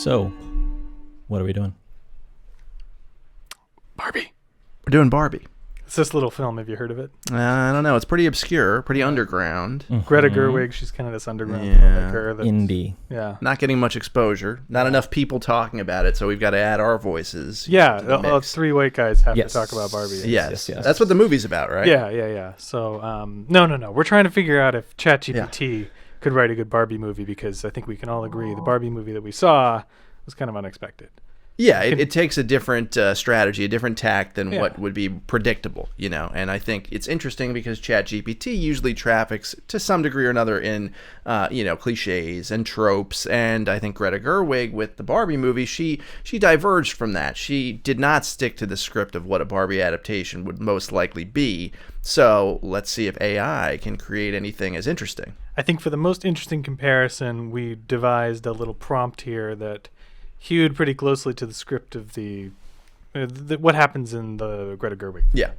So, what are we doing? Barbie. We're doing Barbie. It's this little film. Have you heard of it? I don't know. It's pretty obscure, pretty underground. Greta Gerwig. She's kind of this underground Yeah. filmmaker. Indie. Yeah. Not getting much exposure. Not enough people talking about it, so we've got to add our voices. Yeah. to the mix. Three white guys have Yes. to talk about Barbie. Yes. Yes. That's what the movie's about, right? Yeah. So, no. We're trying to figure out if Chat GPT could write a good Barbie movie, because I think we can all agree the Barbie movie that we saw was kind of unexpected. Yeah, it takes a different strategy, a different tack than Yeah. what would be predictable, you know. And I think it's interesting because ChatGPT usually traffics to some degree or another in, cliches and tropes. And I think Greta Gerwig with the Barbie movie, she diverged from that. She did not stick to the script of what a Barbie adaptation would most likely be. So let's see if AI can create anything as interesting. I think for the most interesting comparison, we devised a little prompt here that hewed pretty closely to the script of the what happens in the Greta Gerwig. Yeah.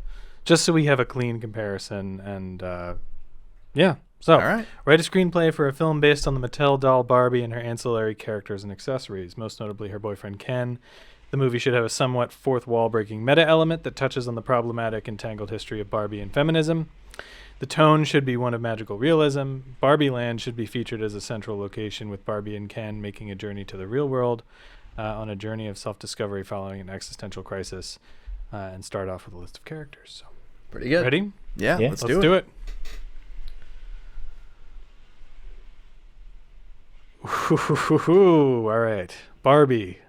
Just so we have a clean comparison. And So All right. write a screenplay for a film based on the Mattel doll Barbie and her ancillary characters and accessories, most notably her boyfriend Ken. The movie should have a somewhat fourth wall breaking meta element that touches on the problematic and tangled history of Barbie and feminism. The tone should be one of magical realism. Barbie Land should be featured as a central location, with Barbie and Ken making a journey to the real world on a journey of self-discovery following an existential crisis, and start off with a list of characters. So, Pretty good. ready? Yeah, Yeah. let's Let's do it. All right. Barbie,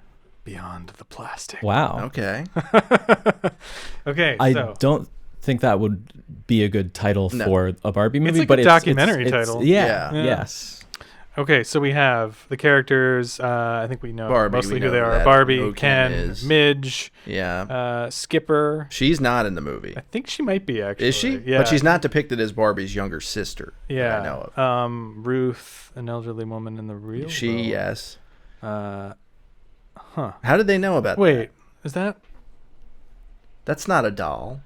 Beyond the Plastic. Wow. Okay. Okay, I so don't think that would be a good title No. for a Barbie movie, like a but documentary it's title. Yeah, Yeah. yes. okay, so we have the characters. I think we know Barbie, mostly we who know they are. that. Barbie, Who Ken, Ken is. Midge, Yeah. Skipper. She's not in the movie. I think she might be, actually. Is she? Yeah. But she's not depicted as Barbie's younger sister. Yeah. That I know of. Ruth, an elderly woman in the real She, world. yes. Huh. How did they know about that? Wait, is that? That's not a doll.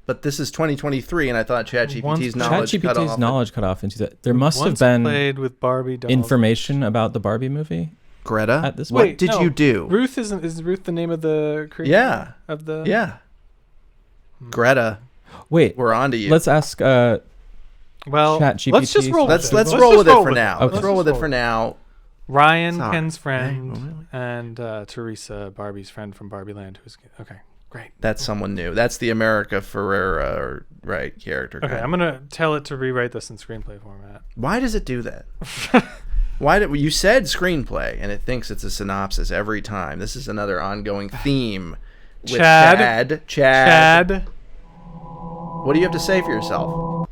But this is 2023, and I thought ChatGPT's knowledge cut ChatGPT's off. knowledge cut off into that. There must have Once been played with Barbie dolls. information about the Barbie movie Greta, at this what point. did no. you do? Ruth is Ruth the name of the creator? Yeah. Of the Yeah. Greta, Wait, we're on to you. let's ask Well, ChatGPT. let's just roll. Let's with it. roll with just it for now. Okay. Let's roll with it for now. Ryan, Sorry. Ken's friend, Hey, really? and Teresa, Barbie's friend from Barbie Land. Who's okay? Great. That's someone new. That's the America Ferrera, right, character. Okay, I'm gonna tell it to rewrite this in screenplay format. Why does it do that? Why did you said screenplay and it thinks it's a synopsis every time? This is another ongoing theme. With Chad. Chad. What do you have to say for yourself?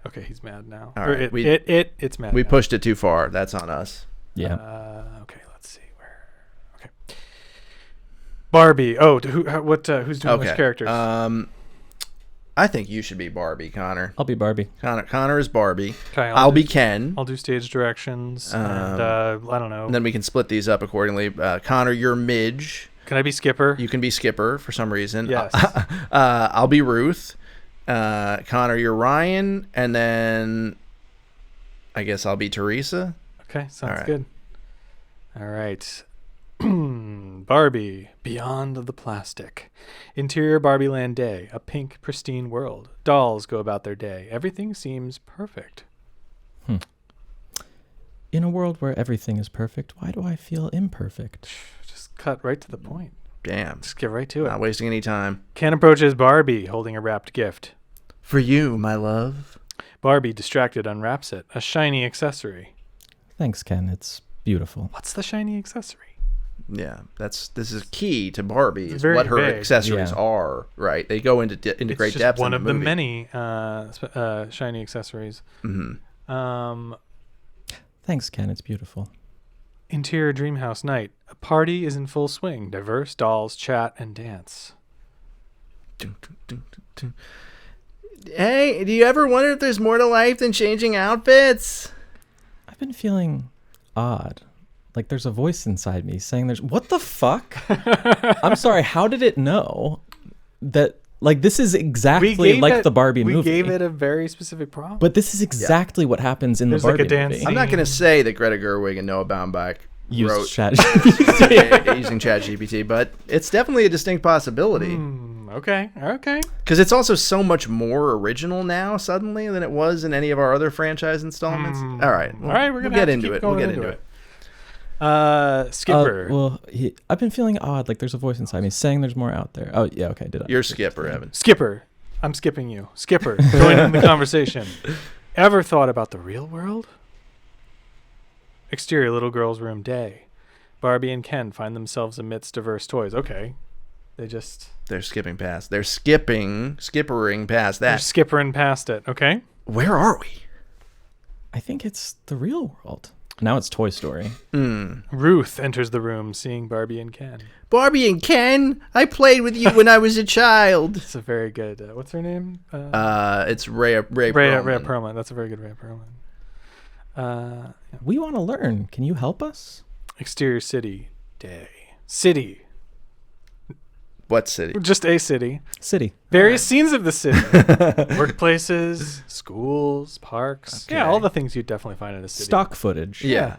Okay, he's mad now. All Or right, it's mad. We now. pushed it too far. That's on us. Yeah. Okay, let's see where. Okay. Barbie. Oh, who's doing which characters? I think you should be Barbie, Connor. I'll be Barbie. Connor is Barbie. Okay, I'll be Ken. I'll do stage directions, and I don't know. And then we can split these up accordingly. Connor, you're Midge. Can I be Skipper? You can be Skipper for some reason. Yes. I'll be Ruth. Connor, you're Ryan. And then I guess I'll be Teresa. Okay, sounds All right. good. All right. Barbie, Beyond the Plastic. Interior Barbie Land day, a pink, pristine world. Dolls go about their day. Everything seems perfect. In a world where everything is perfect, why do I feel imperfect? Just cut right to the point. Damn. Just get right to it. Not wasting any time. Ken approaches Barbie, holding a wrapped gift. For you, my love. Barbie, distracted, unwraps it. A shiny accessory. Thanks, Ken. It's beautiful. What's the shiny accessory? Yeah, this is key to Barbie. It's Is very what her vague. accessories Yeah. are. Right? They go into It's great just depth. one in of the the movie. many shiny accessories. Mm-hmm. Thanks, Ken. It's beautiful. Interior Dreamhouse night. A party is in full swing. Diverse dolls chat and dance. Hey, do you ever wonder if there's more to life than changing outfits? I've been feeling odd. Like there's a voice inside me saying what the fuck? I'm sorry, how did it know that like this is exactly like the Barbie movie? We gave it a very specific prompt. But this is exactly what happens in There's the like a Barbie dance movie. scene. I'm not going to say that Greta Gerwig and Noah Baumbach Use Chat using Chat GPT, but it's definitely a distinct possibility. Okay. Because it's also so much more original now suddenly than it was in any of our other franchise installments. All right, we're gonna get into it. We'll get into it. Skipper. I've been feeling odd. Like there's a voice inside me saying there's more out there. Oh yeah, okay. You're Skipper, Evan. Skipper. I'm skipping you. Skipper, joining the conversation. Ever thought about the real world? Exterior, little girl's room, day. Barbie and Ken find themselves amidst diverse toys. Okay. They're skipping past. They're skippering past that. They're skippering past it. Okay. Where are we? I think it's the real world. Now it's Toy Story. Ruth enters the room, seeing Barbie and Ken. Barbie and Ken, I played with you when I was a child. It's a very good. What's her name? It's Rhea Perlman. Rhea Perlman. That's a very good Rhea Perlman. Yeah. We want to learn. Can you help us? Exterior city, day. City. What city? Just a city. City. Various scenes of the city. Workplaces, schools, parks. Okay. Yeah, all the things you'd definitely find in a city. Stock footage. Yeah.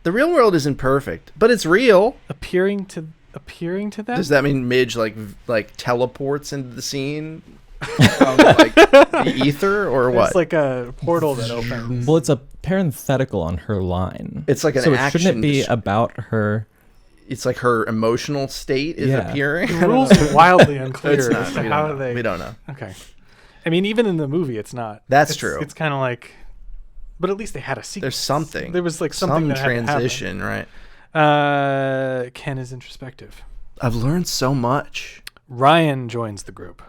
The real world isn't perfect, but it's real. Appearing to that? Does that mean Midge like teleports into the scene from like the ether or what? It's like a portal that opens. Well, it's a parenthetical on her line. It's like an so action. Shouldn't it be about her? It's like her emotional state is appearing. The rules are wildly unclear It's not. as to We how don't know. they. We don't know. Okay. I mean, even in the movie, it's not. That's true. It's kind of like, but at least they had a sequence. There's something. There was like something that transition, had to happen. right? Ken is introspective. I've learned so much. Ryan joins the group.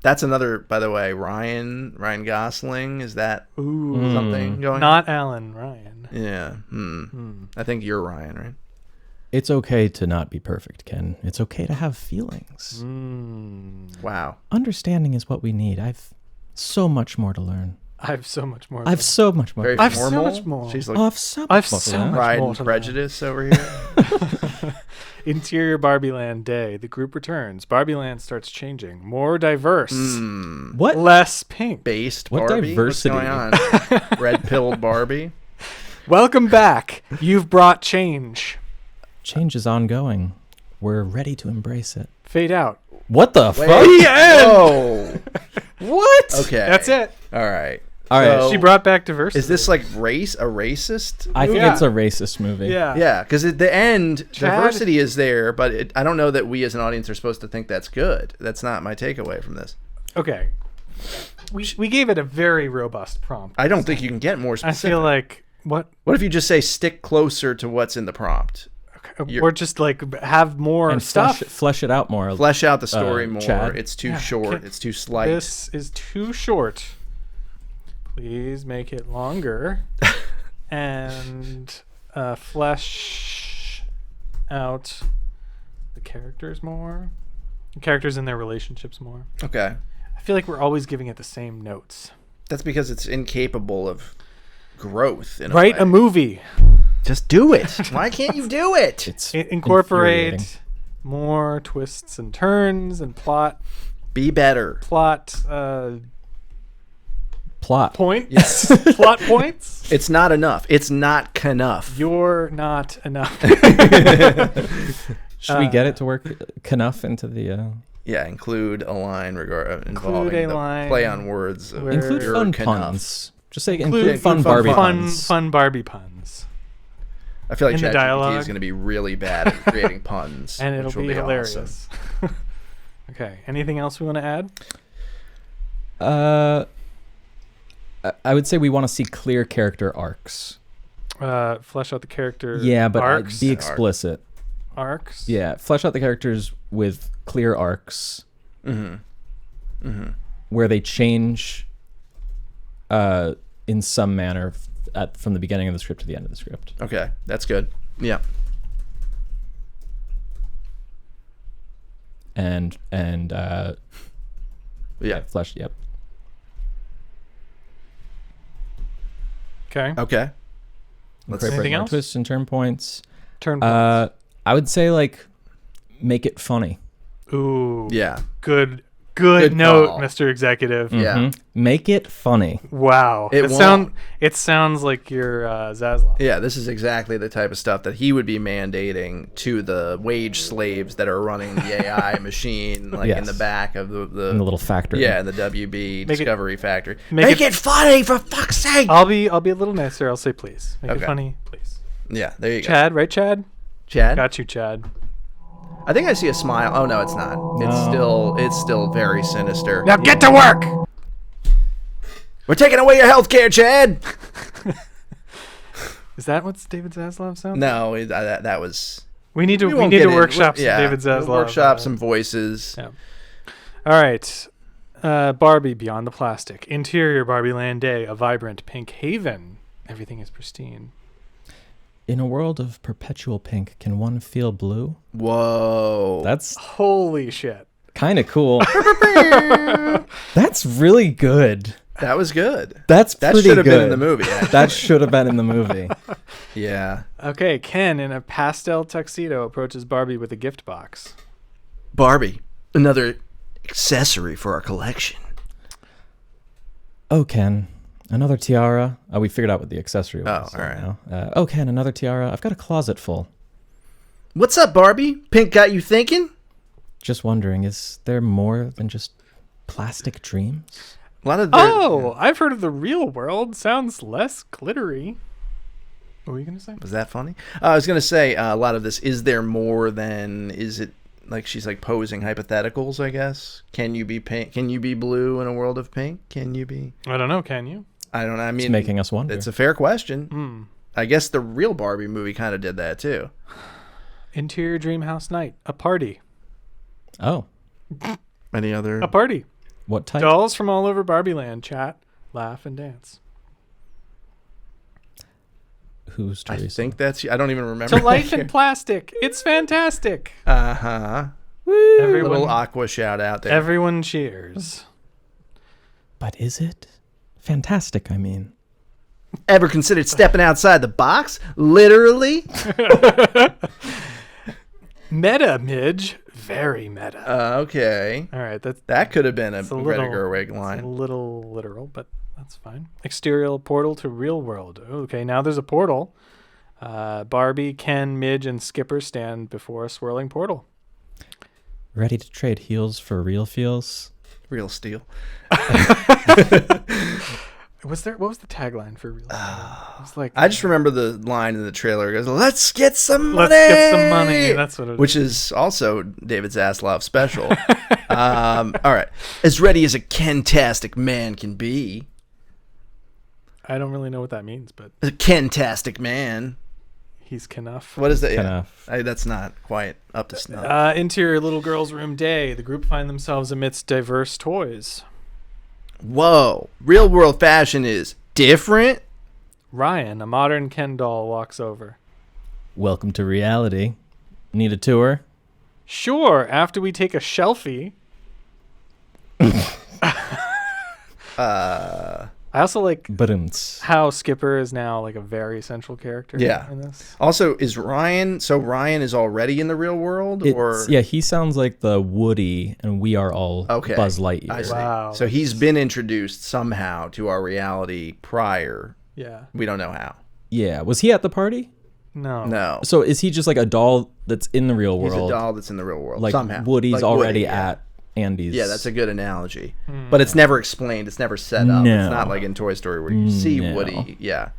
That's another, by the way, Ryan Gosling. Is that something going on? Not Alan, Ryan. Yeah. I think you're Ryan, right? It's okay to not be perfect, Ken. It's okay to have feelings. Wow. Understanding is what we need. I've so much more to learn. I have so much more. I've so much more. Very I've so formal. much more. She's like I've so I've much so more. much Pride more and to Prejudice over here. Interior Barbie Land day. The group returns. Barbie Land starts changing. More diverse. What? Less pink. Based What Barbie? diversity? What's going on? Red-pilled Barbie? Welcome back. You've brought change. Change is ongoing. We're ready to embrace it. Fade out. What the Wait. fuck? Oh. What? Okay. That's it. All right. All right. So, She brought back diversity. is this like a racist? I think Yeah. it's a racist movie. Yeah. Yeah, because at the end, Chad- diversity is there, but I don't know that we as an audience are supposed to think that's good. That's not my takeaway from this. Okay. We gave it a very robust prompt. I don't think you can get more I specific. feel like what What if you just say stick closer to what's in the prompt? or just like have more And stuff. flesh it out more. Flesh out the story more. Chad? It's too Yeah, short. can- It's too slight. This is too short. Please make it longer and flesh out the characters more. The characters and their relationships more. Okay. I feel like we're always giving it the same notes. That's because it's incapable of growth. In Write a a movie. Just do it. Why can't you do it? It's Incorporate infuriating. more twists and turns and plot Be better. plot. points. Yes. Plot points. It's not enough. It's not enough. You're not enough. Should we get it to work enough into the? Yeah, include a line involving a the line play on words. Of where- Include your fun knuff. puns. Just say Include include fun fun Barbie puns. fun puns. Barbie puns. I feel like in the ChatGPT dialogue. is going to be really bad at creating puns, And it'll which will be be hilarious. awesome. Okay. Anything else we want to add? I would say we want to see clear character arcs. Flesh out the character. Yeah, but arcs. be explicit. Arcs. Yeah, flesh out the characters with clear arcs. Where they change in some manner from the beginning of the script to the end of the script. Okay, that's good. Yeah. And Yeah. flesh. Yep. Okay. Okay. Let's Incorporate Anything more else? twists and turn points. Turn points. I would say like make it funny. Ooh. Yeah. Good Good note, call. Mr. Executive. Yeah. Make it funny. Wow. It sounds like you're Zaslav. Yeah, this is exactly the type of stuff that he would be mandating to the wage slaves that are running the AI machine, like in the back of the in the little factory. Yeah, in the WB Discovery factory. Make it funny, for fuck's sake! I'll be a little nicer. I'll say please. Make it funny, please. Yeah, there you go. Chad, right, Chad? Chad? Got you, Chad. I think I see a smile. Oh no, it's not. It's still very sinister. Now get to work! We're taking away your health care, Chad! Is that what's David Zaslav sounds? No, that was... We need to won't get in. workshop some David Zaslav. We'll workshop some voices. Yeah. All right. Barbie Beyond the Plastic. Interior Barbie Land Day. A vibrant pink haven. Everything is pristine. In a world of perpetual pink, can one feel blue? Whoa. That's holy shit. Kind of cool. That's really good. That was good. That should have been in the movie. Actually. That should have been in the movie. Yeah. Okay, Ken in a pastel tuxedo approaches Barbie with a gift box. Barbie, another accessory for our collection. Oh, Ken, another tiara. Oh, we figured out what the accessory was. Oh, all right. Now. Oh, Ken, another tiara. I've got a closet full. What's up, Barbie? Pink got you thinking? Just wondering, is there more than just plastic dreams? A lot of I've heard of the real world. Sounds less glittery. What were you going to say? Was that funny? I was going to say a lot of this, is there more than, is it like she's like posing hypotheticals, I guess? Can you be pink? Can you be blue in a world of pink? Can you be? I don't know. Can you? I don't know. I mean, it's making us wonder. It's a fair question. I guess the real Barbie movie kind of did that too. Interior Dream House Night. A party. Oh. Any other? A party. What type? Dolls from all over Barbie Land chat, laugh, and dance. Who's Teresa? I think that's... I don't even remember. To life in plastic. It's fantastic. Uh-huh. Everyone, little Aqua shout out there. Everyone cheers. But is it? Fantastic, I mean. Ever considered stepping outside the box? Literally? Meta, Midge. Very meta. Okay. All right. That could have been a Greta Gerwig line. It's a little literal, but that's fine. Exterior portal to real world. Okay, now there's a portal. Barbie, Ken, Midge, and Skipper stand before a swirling portal. Ready to trade heels for real feels? Real steel. What was the tagline for real? It was like, I just remember the line in the trailer. It goes, "Let's get some money." Let's get some money. That's what it is. Which is also David Zaslav special. All right. As ready as a Ken-tastic man can be. I don't really know what that means, but A Ken-tastic man. He's Knuff. What is that? Knuff. Yeah. That's not quite up to snuff. Interior little girl's room day. The group find themselves amidst diverse toys. Whoa. Real world fashion is different? Ryan, a modern Ken doll, walks over. Welcome to reality. Need a tour? Sure, after we take a shelfie. I also like how Skipper is now like a very central character in this. Also, is Ryan... So Ryan is already in the real world? Yeah, he sounds like the Woody, and we are all Buzz Lightyear. I see. Wow. So he's been introduced somehow to our reality prior. Yeah. We don't know how. Yeah. Was he at the party? No. So is he just like a doll that's in the real world? He's a doll that's in the real world. Like somehow. Woody's like already Woody, at Andy's. Yeah, that's a good analogy. But it's never explained. It's never set up. No. It's not like in Toy Story where you see Woody. Yeah.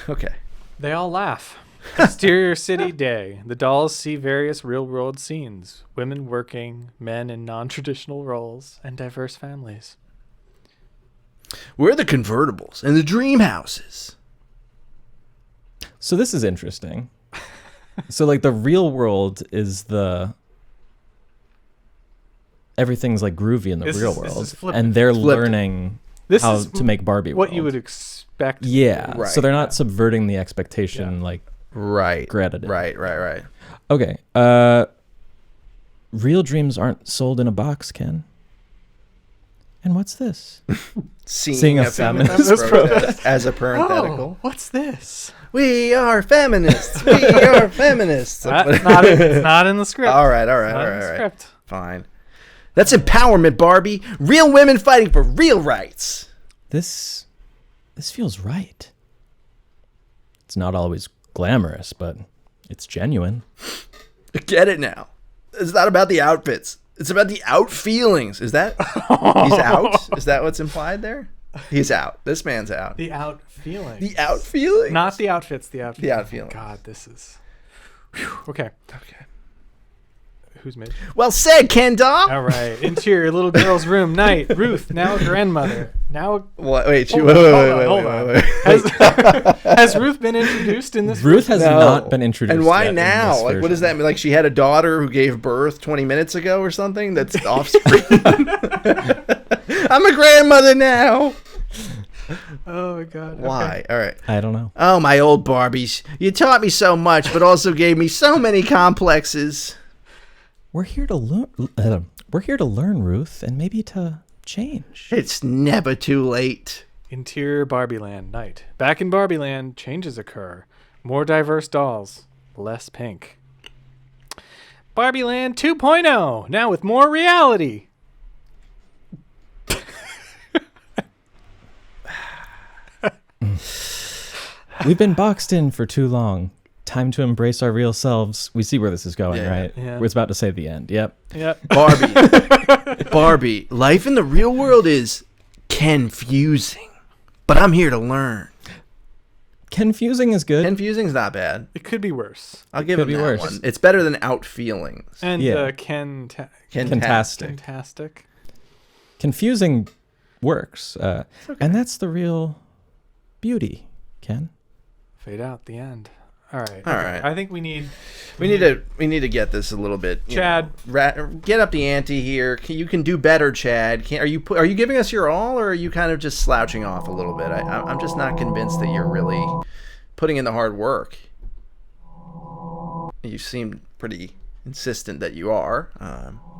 Okay. They all laugh. Exterior city day. The dolls see various real-world scenes. Women working, men in non-traditional roles, and diverse families. We're the convertibles and the dream houses. So this is interesting. So like the real world is everything's like groovy in the real world, and they're learning how to make Barbie world. What you would expect. Yeah. Right. So they're not subverting the expectation like Greta did. Right. Okay. Real dreams aren't sold in a box, Ken. And what's this? Seeing a feminist protest as a parenthetical. Oh, what's this? We are feminists. We are feminists. It's not in the script. All right. Script. Fine. That's empowerment, Barbie. Real women fighting for real rights. This feels right. It's not always glamorous, but it's genuine. Get it now. It's not about the outfits. It's about the out feelings. Is that he's out? Is that what's implied there? He's out. This man's out. The out feeling. The out feelings. Not the outfits. The out. The out feelings. God, this is. Whew. Okay. Who's made? Well said, Ken doll. All right. Interior little girl's room. Night. Ruth. Now a grandmother. Now. What? Wait. Hold on. Has Ruth been introduced in this? Ruth has not been introduced. And why yet now? Like, what does that mean? Like, she had a daughter who gave birth 20 minutes ago or something? That's off screen. I'm a grandmother now. Oh my God. Why? Okay. All right. I don't know. Oh, my old Barbies. You taught me so much, but also gave me so many complexes. We're here to learn. We're here to learn, Ruth, and maybe to change. It's never too late. Interior Barbie Land. Night. Back in Barbie Land, changes occur. More diverse dolls. Less pink. Barbie Land 2.0. Now with more reality. We've been boxed in for too long. Time to embrace our real selves. We see where this is going, right? Yeah. We're about to say the end. Yep. Barbie, life in the real world is confusing, but I'm here to learn. Confusing is good. Confusing's not bad. It could be worse. I'll give him that one. It's better than out feelings. And Fantastic. Fantastic. Confusing works. Okay. And that's the real beauty, Ken. Fade out the end. All right. All right. I think we need to get this a little bit. Chad, get up the ante here. You can do better, Chad. Are you giving us your all, or are you kind of just slouching off a little bit? I'm just not convinced that you're really putting in the hard work. You seem pretty insistent that you are.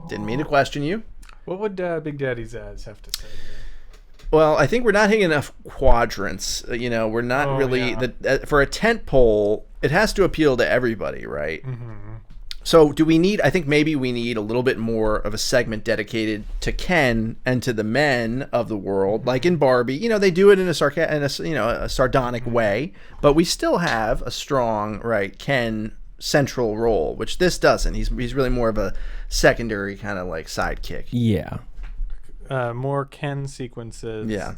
Didn't mean to question you. What would Big Daddy's ads have to say here? Well, I think we're not hitting enough quadrants. We're not really for a tent pole. It has to appeal to everybody, right? Mm-hmm. So do we need? I think maybe we need a little bit more of a segment dedicated to Ken and to the men of the world, like in Barbie. They do it in a sardonic way, but we still have a strong Ken central role, which this doesn't. He's really more of a secondary kind of like sidekick. Yeah. More Ken sequences. Yeah.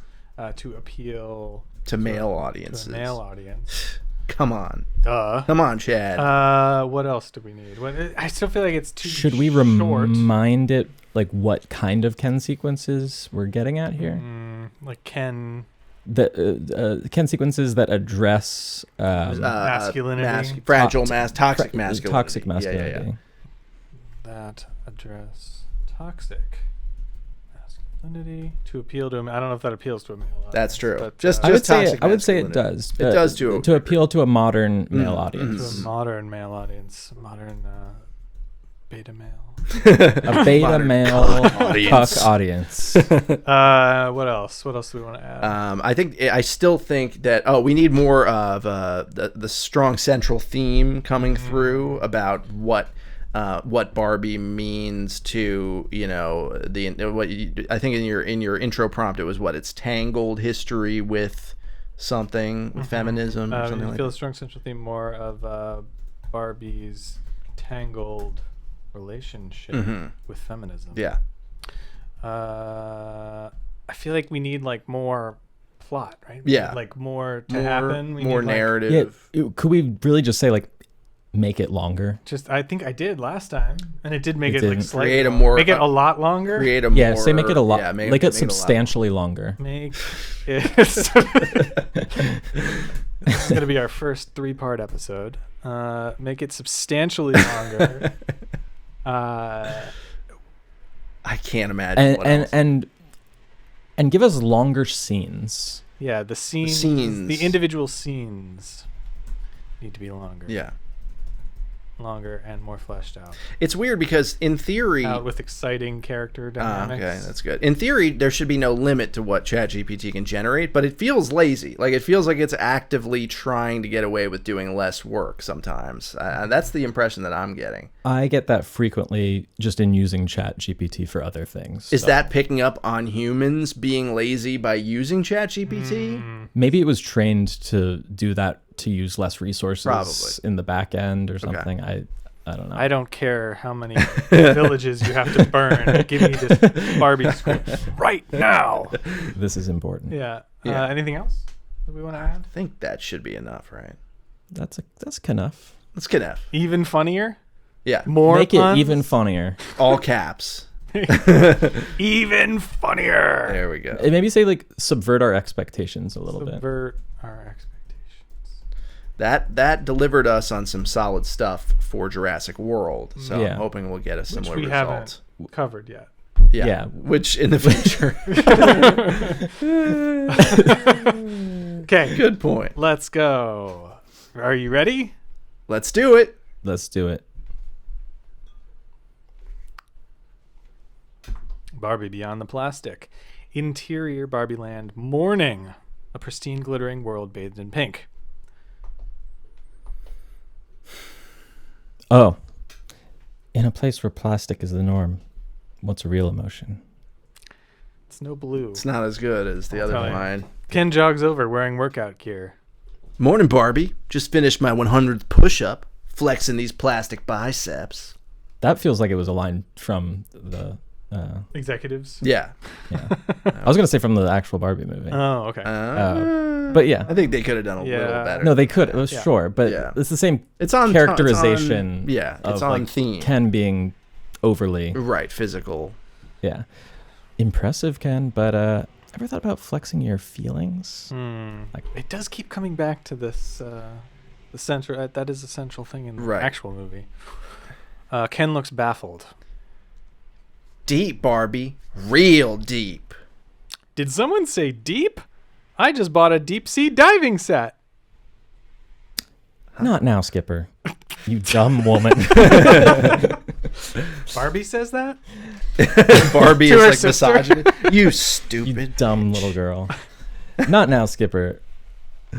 To appeal to male audiences. To a male audience. Come on. Duh. Come on, Chad. What else do we need? I still feel like it's too short. Should we remind it like what kind of Ken sequences we're getting at here? Like Ken. The Ken sequences that address masculinity, toxic masculinity. Toxic masculinity. Yeah. That address toxic masculinity to appeal to him. I don't know if that appeals to a male audience. That's true. But, I would say it does. It does to appeal to a modern male audience. To a modern male audience. Modern beta male. A beta male cuck audience. What else? What else do we want to add? I still think that we need more of the strong central theme coming through about what Barbie means to I think in your intro prompt it was it's tangled history with something with feminism or something like that. Feel a strong central theme more of Barbie's tangled relationship with feminism. Yeah. I feel like we need more plot, right? More to happen. More narrative. Could we really just say make it longer? I think I did last time, and it did make it slightly make it a lot longer. Say make it a lot. Make it substantially longer. Make it. This is gonna be our first 3-part episode. Make it substantially longer. I can't imagine. And give us longer scenes. Yeah, the scenes. The individual scenes need to be longer. Yeah. longer and more fleshed out. It's weird because in theory, Out with exciting character dynamics. okay, that's good. In theory, there should be no limit to what Chat GPT can generate, but it feels lazy. Like, it feels like it's actively trying to get away with doing less work sometimes. That's the impression that I'm getting. I get that frequently just in using Chat GPT for other things. Is so. that picking up on humans being lazy by using Chat GPT? Maybe it was trained to do that, to use less resources Probably. in the back end or something. I don't know. I don't care how many villages you have to burn. Give me this Barbie script right now. This is important. Yeah. Yeah. Anything else that we want to I add? think that should be enough, right? That's enough. Let's get F. Even funnier? Yeah. More Make puns? it even funnier. All caps. Even funnier. There we go. And maybe say like subvert our expectations a little bit. Subvert our expectations. That delivered us on some solid stuff for Jurassic World. So Yeah. I'm hoping we'll get a similar Which we result. haven't covered yet. Yeah. Which in the future. Okay. Good point. Let's go. Are you ready? Let's do it. Let's do it. Barbie Beyond the Plastic. Interior Barbie Land morning. A pristine, glittering world bathed in pink. Oh. In a place where plastic is the norm, what's a real emotion? It's no blue. It's not as good as the I'll other tell you. line. Ken jogs over wearing workout gear. Morning, Barbie. Just finished my 100th push-up, flexing these plastic biceps. That feels like it was a line from the Executives. Yeah. yeah. I was gonna say from the actual Barbie movie. Oh, okay. But yeah. I think they could have done a Yeah. little better. No, they could. It was Yeah. sure, but Yeah. it's the same It's on characterization. yeah, it's of, on like, theme. Ken being overly, Right, physical. yeah, impressive, Ken. But ever thought about flexing your feelings? Like, It does keep coming back to this. The central. That is a central thing in the Right. actual movie. Ken looks baffled. Deep, Barbie. Real deep. Did someone say deep? I just bought a deep sea diving set. not now, Skipper. You dumb woman. Barbie says that? Barbie To her is like sister. misogyny. You You stupid. dumb little girl. Not now, Skipper.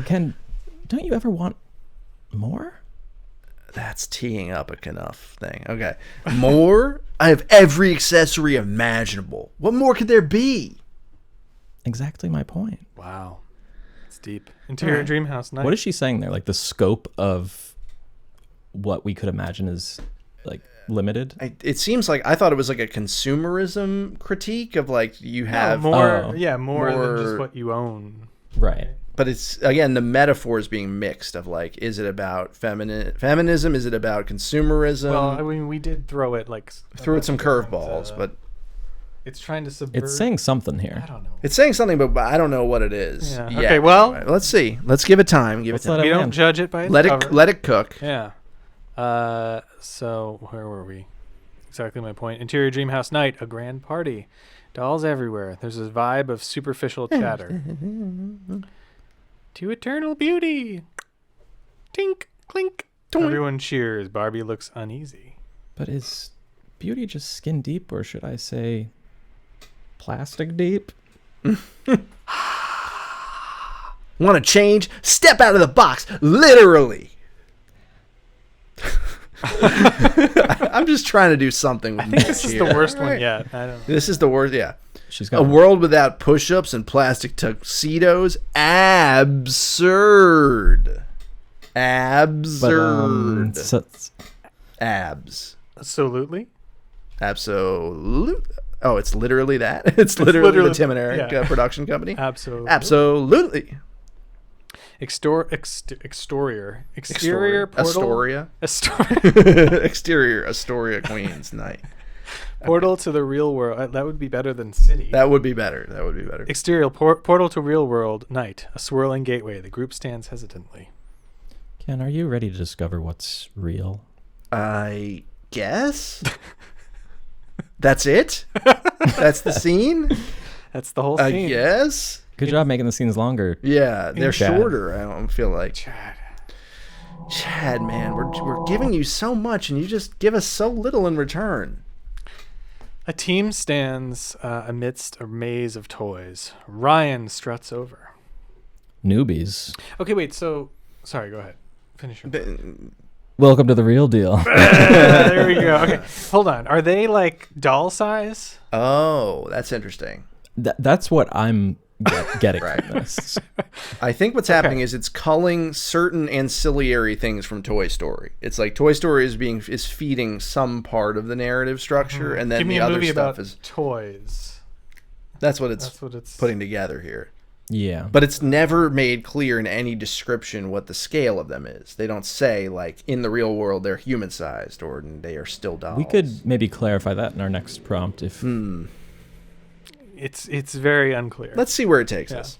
Ken, don't you ever want more? That's teeing up a enough thing. Okay. More? I have every accessory imaginable. What more could there be? Exactly my point. Wow. It's deep. Interior Alright. dream house night. What is she saying there? Like the scope of what we could imagine is like limited. It seems like I thought it was like a consumerism critique of like you have more? Oh. Yeah, more than just more- what you own. Right. but it's again the metaphor is being mixed of like is it about feminism, is it about consumerism? Well, I mean, we did throw it like threw it some different, curveballs, but it's trying to subvert. It's saying something here. I don't know. it's saying something, but I don't know what it is. Yeah. yet. Okay, well- Anyway, let's see. Let's give it time. Give Let's it time. let We it don't land. judge it by its Let cover. it let it cook. Yeah. So where were we? Exactly my point. Interior dream house night, a grand party, dolls everywhere. There's a vibe of superficial chatter. To eternal beauty. Tink, clink. Everyone cheers. Barbie looks uneasy. But is beauty just skin deep, or should I say plastic deep? Want to change? Step out of the box, literally. I'm just trying to do something. With I think this is the here. worst one Alright. yet. I don't know. This is the worst. Yeah, She's a got world without push-ups and plastic tuxedos. Absurd. Absurd. Abs. Absolutely. Absolute. Oh, it's literally that. It's literally the Tim and Eric yeah. production company. Absolutely. Absolutely. Exterior portal. Astoria. Astoria. Exterior Astoria, Queens night. Portal to the real world. That would be better than city. That would be better. That would be better. Exterior portal to real world night. A swirling gateway. The group stands hesitantly. Ken, are you ready to discover what's real? I guess. That's it? That's the scene? That's the whole I scene. guess. Good job making the scenes longer. Yeah, they're Chad. shorter, I don't feel like. Chad. Chad, man, we're giving you so much, and you just give us so little in return. A team stands amidst a maze of toys. Ryan struts over. Newbies. Okay, wait. So, sorry. Go ahead. Finish your. Welcome to the real deal. There we go. Okay, hold on. Are they like doll size? Oh, that's interesting. That's what I'm getting Right. from this. I think what's happening is it's culling certain ancillary things from Toy Story. It's like Toy Story is feeding some part of the narrative structure, and then Give me the a other movie stuff about is toys. that's what it's It's putting together here. Yeah. But it's never made clear in any description what the scale of them is. They don't say, like, in the real world they're human-sized or they are still dolls. We could maybe clarify that in our next prompt if It's very unclear. Let's see where it takes us.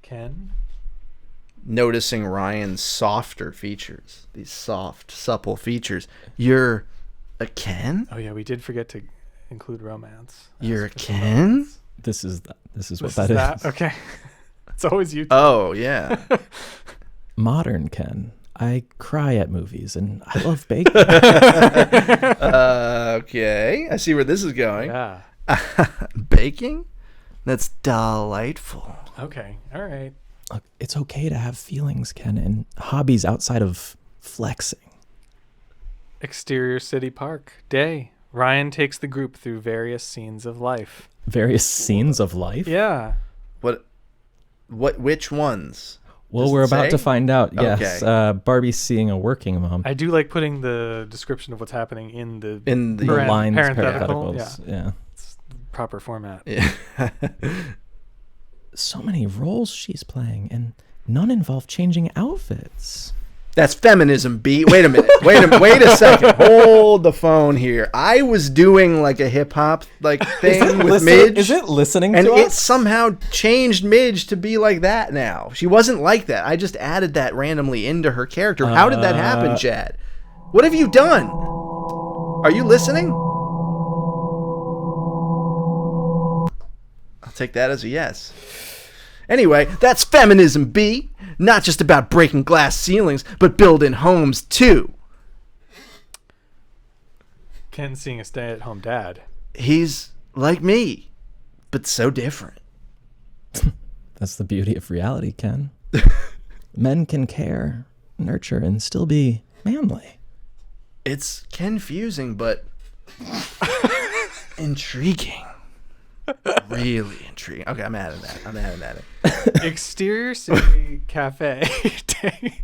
Ken? Noticing Ryan's softer features. These soft, supple features. You're a Ken? Oh yeah, we did forget to include romance. You're a Ken? this is what This that is is. that? Okay. It's always you. Oh, yeah. Modern Ken. I cry at movies and I love baking. Okay. I see where this is going. Yeah. Baking? That's delightful. Okay. All right. Look, it's okay to have feelings, Ken, and hobbies outside of flexing. Exterior city park. Day. Ryan takes the group through various scenes of life. Various scenes of life? Yeah. Which ones? Well, Does we're it about say? to find out. Yes. Okay. Barbie's seeing a working mom. I do like putting the description of what's happening in the The Parent- lines, parenthetical, parentheticals. Yeah. proper format. Yeah. So many roles she's playing, and none involve changing outfits. That's feminism, B. Wait a minute. Wait a second. Hold the phone here. I was doing like a hip hop thing with Midge. Is it listening and to it us? somehow changed Midge to be like that now. She wasn't like that. I just added that randomly into her character. How did that happen, Chad? What have you done? Are you listening? I'll take that as a yes. Anyway, that's feminism, B. Not just about breaking glass ceilings, but building homes, too. Ken seeing a stay-at-home dad. He's like me, but so different. That's the beauty of reality, Ken. Men can care, nurture, and still be manly. It's confusing, but intriguing. Really intriguing. Okay, I'm adding that. Exterior city cafe. Day.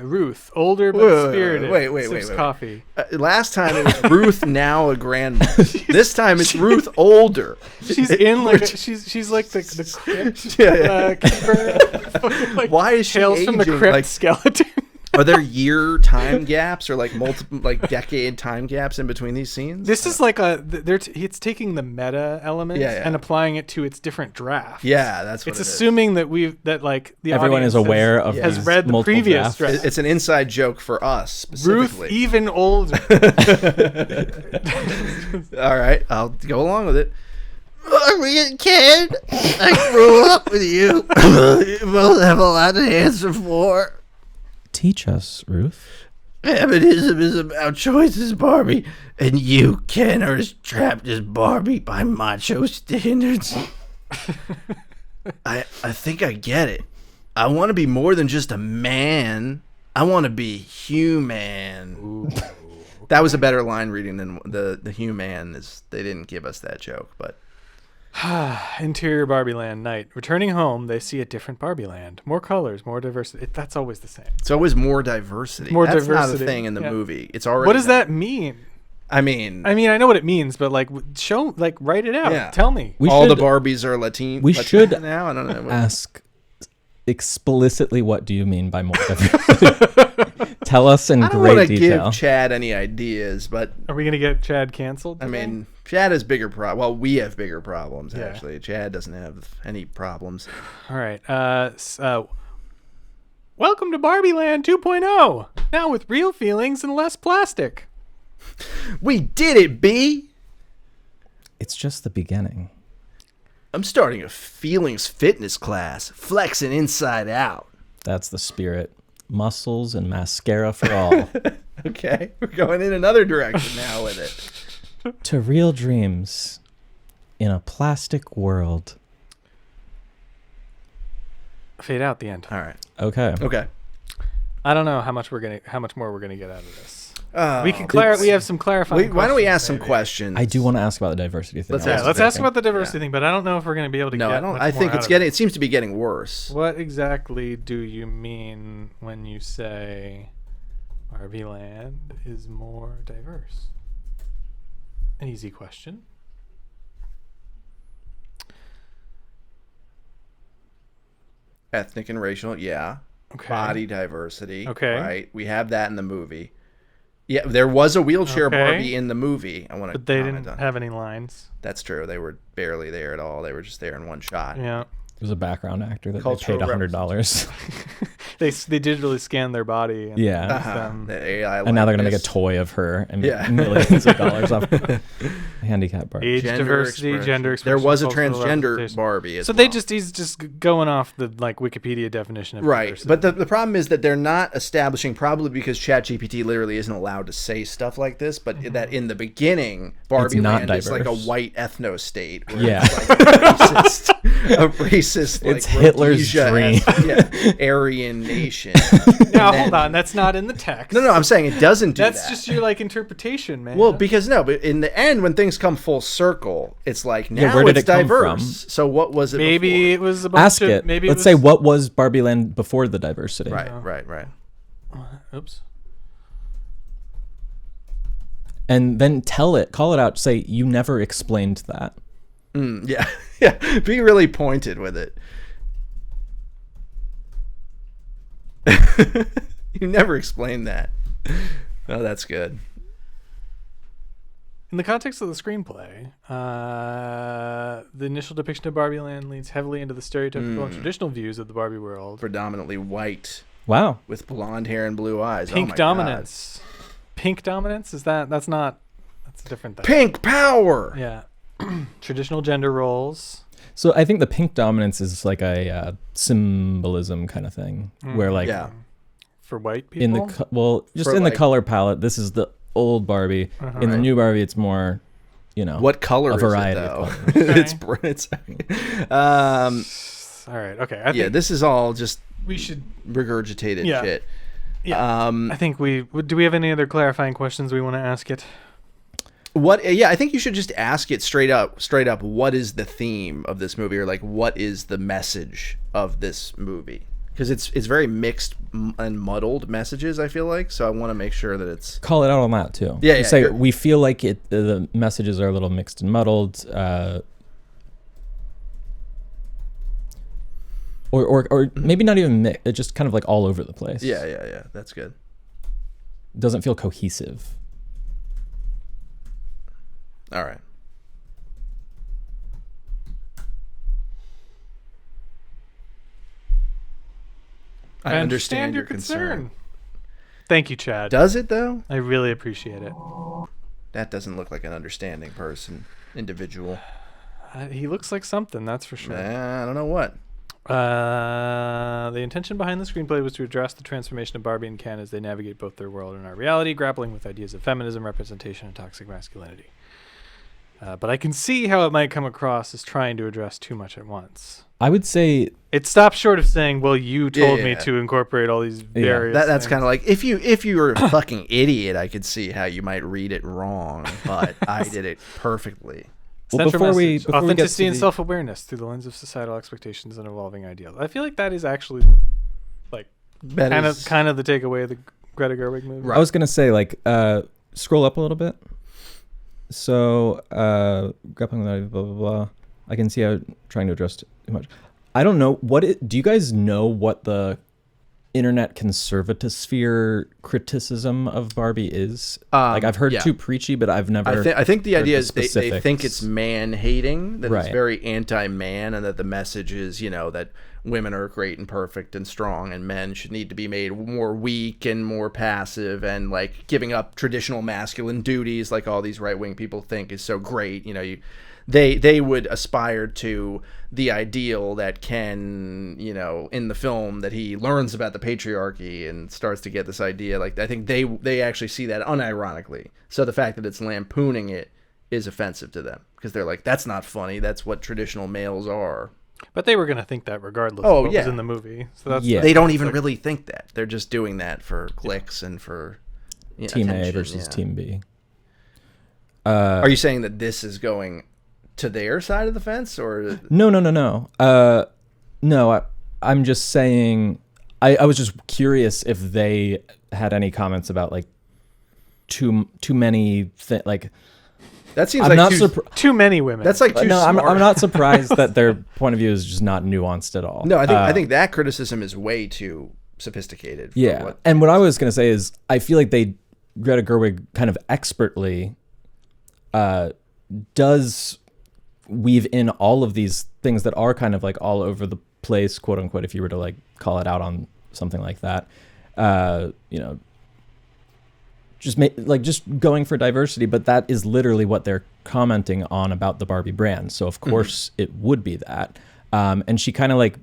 Ruth, older but spirited. Wait. sips coffee. Last time it was Ruth, now a grandma. This time it's Ruth, older. She's in like she's like the crypt Yeah. keeper. Like, Why is she Tales from the aging? Crypt Like, skeleton. are there year time gaps or like multiple decade time gaps in between these scenes? This is like it's taking the meta element and applying it to its different drafts. Yeah, that's what it's it is. assuming that the Everyone audience is aware of has these read the multiple previous drafts. draft. It's an inside joke for us specifically. Ruth even older. All right, I'll go along with it. Are we a kid? I grew up with you. You both have a lot to answer for. Teach us, Ruth. Feminism is about choices, Barbie, and you, Ken, are as trapped as Barbie by macho standards. I think I get it. I want to be more than just a man. I want to be human. Ooh. That was a better line reading than the human. They didn't give us that joke, but Interior Barbie Land night. Returning home, they see a different Barbie Land. More colors, more diversity. That's always the same. it's always more diversity. More That's diversity. not a thing in the Yeah. movie. It's already. What does that mean? I mean, I know what it means, but like, write it out. Yeah. Tell me. We all should the Barbies are Latin. we Latina should now. I don't know. ask explicitly what do you mean by more diversity? Tell us in I don't want great to detail. give Chad any ideas, but Are we gonna get Chad canceled? I today? mean, Chad has bigger Well, we have bigger problems Yeah. actually. Chad doesn't have any problems. all right. Welcome to Barbie Land 2.0. Now with real feelings and less plastic. We did it, B. It's just the beginning. I'm starting a feelings fitness class, flexing inside out. That's the spirit. muscles and mascara for all. Okay, we're going in another direction now with it. To real dreams in a plastic world. Fade out the end. All right. Okay. I don't know how much more we're gonna get out of this. Oh, We have some clarifying. why don't we ask questions, some questions? I do want to ask about the diversity thing. Let's ask about the diversity thing, but I don't know if we're gonna be able to. No, get I don't. much I more think out it's of getting. It seems to be getting worse. What exactly do you mean when you say Barbie Land is more diverse? An easy question. Ethnic and racial, yeah. Okay. Body diversity, Okay. right? We have that in the movie. Yeah, there was a wheelchair Okay. Barbie in the movie. I want to. But they didn't have any lines. That's true. They were barely there at all. They were just there in one shot. Yeah. It was a background actor that Cultural they paid $100. They digitally scanned their body. And Yeah. used Uh-huh. them. The AI And now they're going to make a likeness. toy of her and Yeah. make millions of dollars off handicap Barbie. Age diversity, expression. gender There expression. was a cultural transgender representation. Barbie as So well. he's just going off the Wikipedia definition of Right, diversity. but the problem is that they're not establishing, probably because Chat GPT literally isn't allowed to say stuff like this, but that in the beginning, Barbie not Land is like a diverse. white ethno state. Yeah. It's like a racist like It's Hitler's Rhodesia-esque, dream. yeah, Aryan nation. now And hold then- on, that's not in the text. No, I'm saying it doesn't do That's that. just your interpretation, man. Well, because but in the end, when things come full circle, it's like now where did it's it come diverse. from? So what was it? maybe it was a bunch Ask of, it. Maybe Let's it say, was, what was Barbie Land before the diversity? Right, right. Oops. And then call it out. Say, you never explained that. Yeah, yeah. Be really pointed with it. You never explained that. Oh, that's good. In the context of the screenplay, the initial depiction of Barbie Land leans heavily into the stereotypical and traditional views of the Barbie world. Predominantly white Wow. with blonde hair and blue eyes. Pink oh my dominance. Pink dominance? That's a different thing. God. Pink power. Yeah. Traditional gender roles. So I think the pink dominance is like a symbolism kind of thing, where like Yeah. For white people? in the just For, in like- the color palette, this is the old Barbie. In the new Barbie, it's more, What color A is variety it, of though? colors. it's All right. Okay. I think this is all just we should. regurgitated Yeah. shit. Yeah. I think do we have any other clarifying questions we want to ask it? I think you should just ask it straight up, what is the theme of this movie, or like what is the message of this movie? Because it's very mixed and muddled messages, I feel like. So I want to make sure that it's call it out on that too. Yeah, You yeah, say good. we feel like the messages are a little mixed and muddled, or maybe not even mixed. It's just kind of like all over the place. yeah. That's good. Doesn't feel cohesive. All right. I understand your concern. Thank you, Chad. Does it though? I really appreciate it. That doesn't look like an understanding individual. He looks like something, that's for sure. I don't know what. The intention behind the screenplay was to address the transformation of Barbie and Ken as they navigate both their world and our reality, grappling with ideas of feminism, representation, and toxic masculinity. But I can see how it might come across as trying to address too much at once. I would say It stops short of saying, "Well, you told me Yeah. to incorporate all these various." That's things. kind of like if you were a fucking idiot, I could see how you might read it wrong, but I did it perfectly. Well, Central before we message, get to authenticity and the- self-awareness through the lens of societal expectations and evolving ideals. I feel like that is actually like That is- kind of the takeaway of the Greta Gerwig movie. Right. I was gonna say scroll up a little bit. So grappling with ideas, blah blah blah. I can see how trying to address too much. I don't know do you guys know what the internet conservatosphere criticism of Barbie is? Like I've heard yeah. too preachy, but I've never. I think the heard idea the is they think specifics. it's man hating, that it's Right. very anti-man, and that the message is, that women are great and perfect and strong, and men should need to be made more weak and more passive, and like giving up traditional masculine duties, like all these right-wing people think is so great. they would aspire to the ideal that Ken, in the film, that he learns about the patriarchy and starts to get this idea. Like, I think they actually see that unironically. So the fact that it's lampooning it is offensive to them because they're like, that's not funny. That's what traditional males are. But they were going to think that regardless of what was in the movie. So that's they don't even really think that. They're just doing that for clicks and for Team attention. A versus Team B. Are you saying that this is going to their side of the fence, or No. No, I'm just saying. I was just curious if they had any comments about like too many like. That seems I'm like not too many women. That's like too no. smart. I'm not surprised that their point of view is just not nuanced at all. No, I think that criticism is way too sophisticated. Yeah, and what I was gonna say is I feel like Greta Gerwig kind of expertly does weave in all of these things that are kind of like all over the place, quote unquote, if you were to like call it out on something like that. Just going for diversity, but that is literally what they're commenting on about the Barbie brand. So of course it would be that. And she kind of like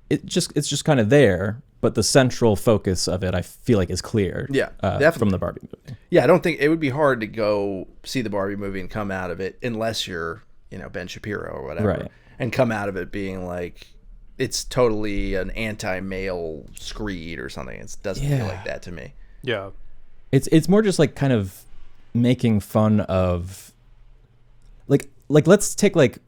it's just kind of there, but the central focus of it I feel like is clear. Yeah, definitely from the Barbie movie. Yeah, I don't think it would be hard to go see the Barbie movie and come out of it unless you're, Ben Shapiro or whatever. Right. And come out of it being like it's totally an anti-male screed or something. It doesn't feel like that to me. Yeah. It's more just like kind of making fun of like let's take like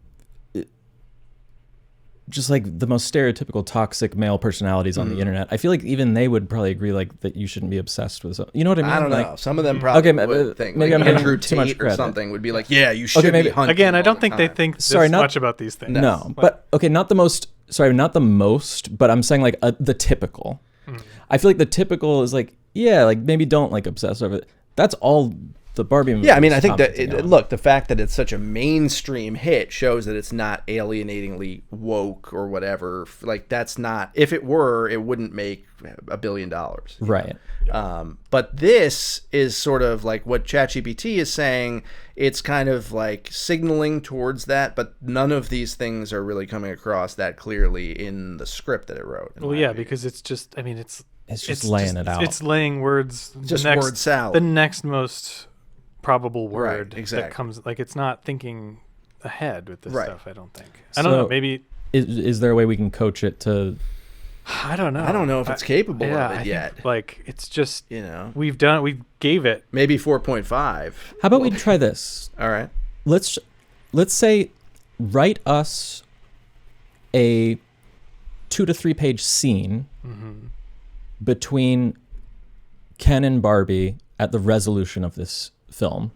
just like the most stereotypical toxic male personalities on the internet. I feel like even they would probably agree like that you shouldn't be obsessed with you know what I mean? I don't like, know. Some of them probably would think maybe like I'm Andrew too much Tate or credit. something would be like, yeah, you should be hunting. Again, I don't all think the they time. think this much about these things. No, but okay, not the most, but I'm saying like the typical. I feel like the typical is like, yeah, like maybe don't like obsess over it. That's all the Barbie movie. Yeah, I mean, I think that look, the fact that it's such a mainstream hit shows that it's not alienatingly woke or whatever. Like that's not. If it were, it wouldn't make $1 billion. Right. But this is sort of like what Chat GPT is saying. It's kind of like signaling towards that, but none of these things are really coming across that clearly in the script that it wrote. Well, yeah, because it's just. I mean, it's just laying it out. It's laying words. Just word salad. The next most probable word exactly. that comes, like it's not thinking ahead with this stuff. I don't think. I So don't know. Maybe is there a way we can coach it to? I don't know. I don't know if it's capable of it yet. Think, like it's just we gave it maybe 4.5. How about we try this? All right. Let's say write us a 2 to 3 page scene between Ken and Barbie at the resolution of this film.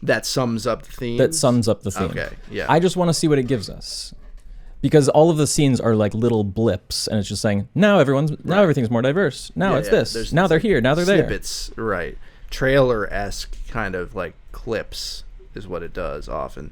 That sums up the theme. Okay, yeah. I just want to see what it gives us. Because all of the scenes are like little blips, and it's just saying, now everything's more diverse. Now it's this. Now they're here. Now they're snippets, there. Right. Trailer-esque kind of like clips is what it does often.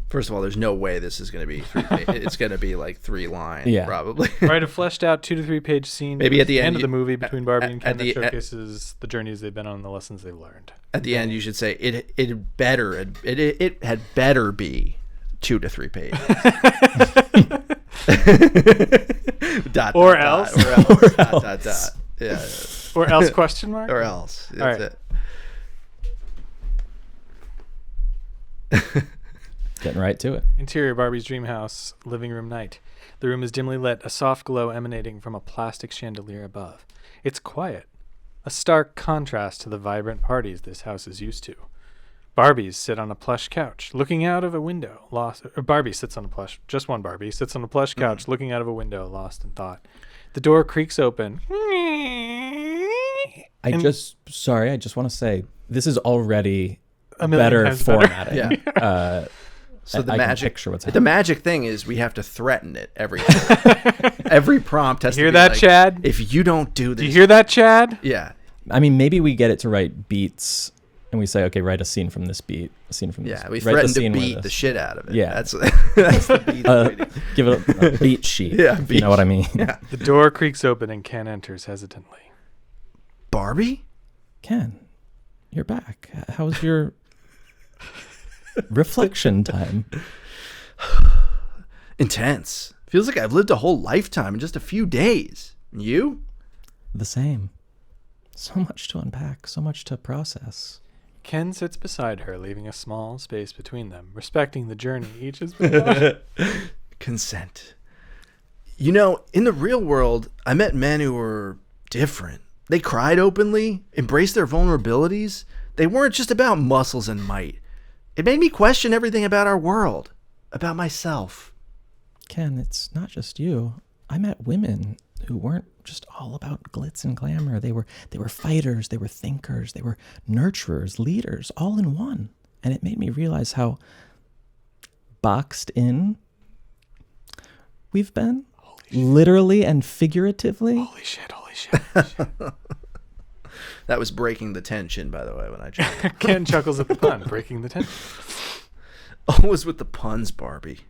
First of all, there's no way this is going to be 3 it's going to be like 3 lines, probably. Write a fleshed out 2 to 3 page scene. Maybe at the end of the movie between Barbie and Ken that showcases the journeys they've been on and the lessons they've learned. At the end, you should say it had better be 2 to 3 pages. Or else. Yeah. Or else question mark? Or else. That's it. Getting right to it. Interior Barbie's dream house, living room night. The room is dimly lit, a soft glow emanating from a plastic chandelier above. It's quiet, a stark contrast to the vibrant parties this house is used to. Barbies sit on a plush couch, looking out of a window, Barbie sits on a plush, just one Barbie, sits on a plush couch, looking out of a window, lost in thought. The door creaks open. I just want to say, this is already a better formatting. Yeah. So the magic thing is we have to threaten it every time. Every prompt has to be hear that, like, Chad? If you don't do this. Do you hear that, Chad? Yeah. I mean, maybe we get it to write beats and we say, okay, write a scene from this beat, a scene from this. Yeah, we write threaten the to scene where beat this- the shit out of it. Yeah. That's the beat. Give it a beat sheet. Yeah, if you know what I mean. Yeah. The door creaks open and Ken enters hesitantly. Barbie? Ken, you're back. How was your reflection time? Intense. Feels like I've lived a whole lifetime in just a few days. And you? The same. So much to unpack, so much to process. Ken sits beside her, leaving a small space between them, respecting the journey each has been on. Consent. You know, in the real world, I met men who were different. They cried openly, embraced their vulnerabilities. They weren't just about muscles and might. It made me question everything about our world, about myself. Ken, it's not just you. I met women who weren't just all about glitz and glamour. They were fighters, they were thinkers, they were nurturers, leaders, all in one. And it made me realize how boxed in we've been, literally and figuratively. Holy shit, holy shit. Holy shit. That was breaking the tension, by the way, when I tried. Ken chuckles at the pun, breaking the tension. Always with the puns, Barbie.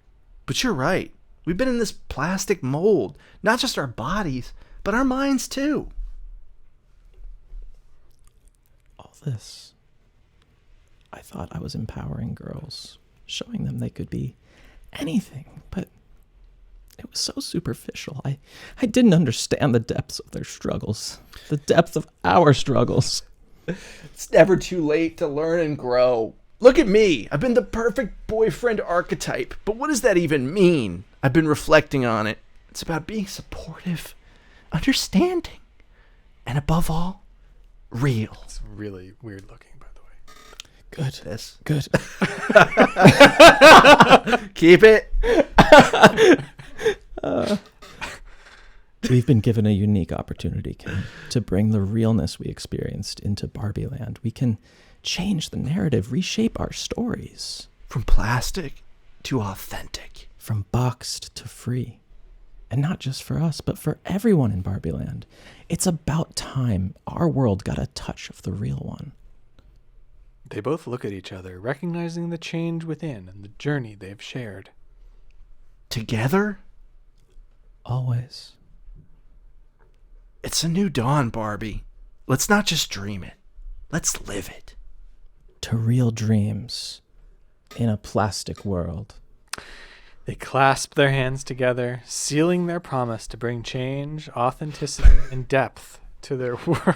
But you're right. We've been in this plastic mold. Not just our bodies, but our minds too. All this. I thought I was empowering girls, showing them they could be anything, but it was so superficial. I didn't understand the depths of their struggles, the depth of our struggles. It's never too late to learn and grow. Look at me. I've been the perfect boyfriend archetype. But what does that even mean? I've been reflecting on it. It's about being supportive, understanding, and above all, real. It's really weird looking, by the way. Good. This. Good. Keep it. We've been given a unique opportunity, Ken, to bring the realness we experienced into Barbie Land. We can change the narrative, reshape our stories. From plastic to authentic. From boxed to free. And not just for us, but for everyone in Barbie Land. It's about time our world got a touch of the real one. They both look at each other, recognizing the change within and the journey they've shared. Together? Always. It's a new dawn, Barbie. Let's not just dream it. Let's live it. To real dreams in a plastic world. They clasp their hands together, sealing their promise to bring change, authenticity, and depth to their world.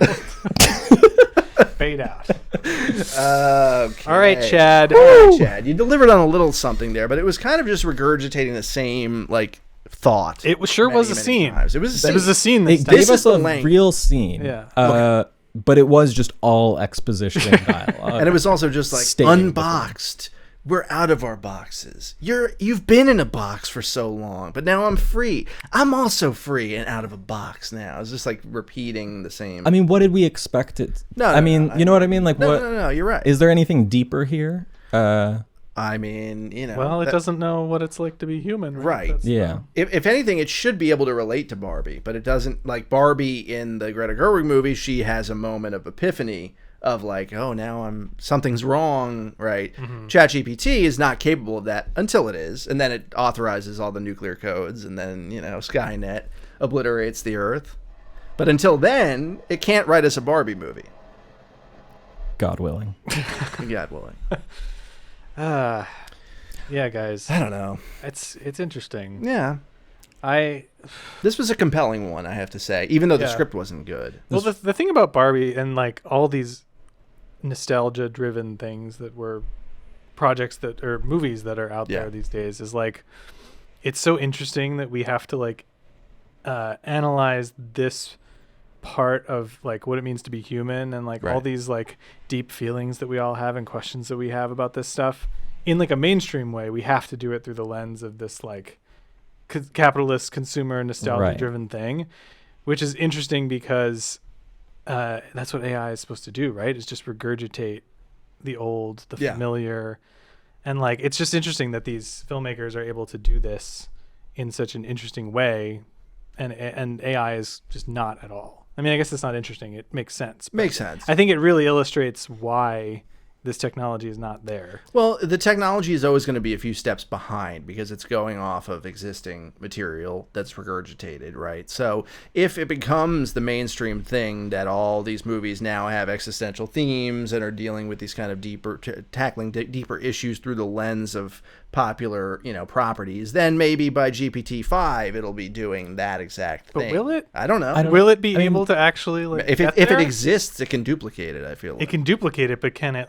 Fade out. Okay. All right, Chad. All right, Chad. You delivered on a little something there, but it was kind of just regurgitating the same, thought. It was sure was a scene. Times. It was a scene. It was a scene this It time. gave is us the a length. real scene. Yeah. But it was just all exposition dialogue. And it was also just Stating unboxed. We're out of our boxes. You've been in a box for so long, but now I'm free. I'm also free and out of a box now. It's just repeating the same. I mean, what did we expect it? No, I mean, you know what I mean? No, you're right. Is there anything deeper here? I mean, Well, it doesn't know what it's like to be human. Right. That's Yeah. If anything, it should be able to relate to Barbie, but it doesn't. Like Barbie in the Greta Gerwig movie, she has a moment of epiphany of oh, now something's wrong, right? Mm-hmm. Chat GPT is not capable of that until it is, and then it authorizes all the nuclear codes, and then Skynet obliterates the Earth. But until then, it can't write us a Barbie movie. God willing. God willing. Yeah, guys. I don't know. It's interesting. Yeah. This was a compelling one, I have to say, even though the Yeah. script wasn't good. Well, the thing about Barbie and all these nostalgia-driven things that were projects that or movies that are out there these days is it's so interesting that we have to analyze this part of what it means to be human and all these deep feelings that we all have and questions that we have about this stuff in a mainstream way. We have to do it through the lens of this capitalist consumer nostalgia driven thing, which is interesting because that's what AI is supposed to do, right? Is just regurgitate the old, the familiar. And it's just interesting that these filmmakers are able to do this in such an interesting way, and AI is just not at all. I mean, I guess it's not interesting. It makes sense. Makes sense. I think it really illustrates why this technology is not there. Well, the technology is always going to be a few steps behind because it's going off of existing material that's regurgitated, right? So if it becomes the mainstream thing that all these movies now have existential themes and are dealing with these kind of tackling deeper issues through the lens of popular, properties, then maybe by GPT-5 it'll be doing that exact thing. But will it? I don't know. Will it be able to actually if it exists, it can duplicate it, I feel like. It can duplicate it, but can it